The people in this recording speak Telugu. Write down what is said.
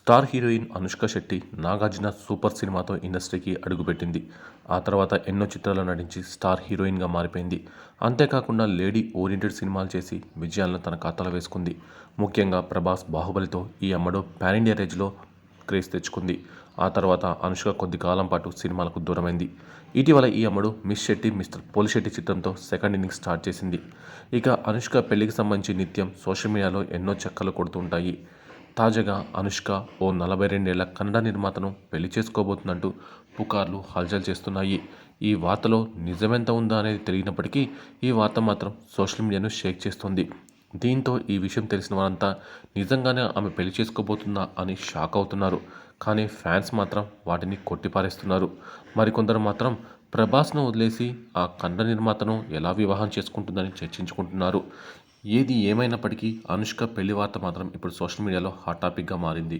Star heroine Anushka Shetty Nagarjuna super సినిమాతో ఇండస్ట్రీకి అడుగుపెట్టింది. ఆ తర్వాత ఎన్నో చిత్రాల్లో నటించి స్టార్ హీరోయిన్గా మారిపోయింది. అంతేకాకుండా లేడీ ఓరియంటెడ్ సినిమాలు చేసి విజయాలను తన ఖాతాలో వేసుకుంది. ముఖ్యంగా ప్రభాస్ బాహుబలితో ఈ అమ్మడు పాన్ ఇండియా రేంజ్లో క్రేజ్ తెచ్చుకుంది. ఆ తర్వాత అనుష్క కొద్ది కాలం పాటు సినిమాలకు దూరమైంది. ఇటీవల ఈ అమ్మడు మిస్ శెట్టి మిస్టర్ పోలిశెట్టి చిత్రంతో సెకండ్ ఇన్నింగ్స్ స్టార్ట్ చేసింది. ఇక అనుష్క పెళ్లికి సంబంధించి నిత్యం సోషల్ మీడియాలో ఎన్నో చక్కర్లు కొడుతూ ఉంటాయి. తాజాగా అనుష్క ఓ 42 ఏళ్ల కన్నడ నిర్మాతను పెళ్లి చేసుకోబోతుందంటూ పుకార్లు హల్చల్ చేస్తున్నాయి. ఈ వార్తలో నిజమెంత ఉందా అనేది తెలియనప్పటికీ ఈ వార్త మాత్రం సోషల్ మీడియాను షేక్ చేస్తోంది. దీంతో ఈ విషయం తెలిసిన వారంతా నిజంగానే ఆమె పెళ్లి చేసుకోబోతుందా అని షాక్ అవుతున్నారు. కానీ ఫ్యాన్స్ మాత్రం వాటిని కొట్టిపారేస్తున్నారు. మరికొందరు మాత్రం ప్రభాస్ను వదిలేసి ఆ కన్నడ నిర్మాతను ఎలా వివాహం చేసుకుంటుందని చర్చించుకుంటున్నారు. ఏది ఏమైనప్పటికీ అనుష్క పెళ్లి వార్త మాత్రం ఇప్పుడు సోషల్ మీడియాలో హాట్ టాపిక్గా మారింది.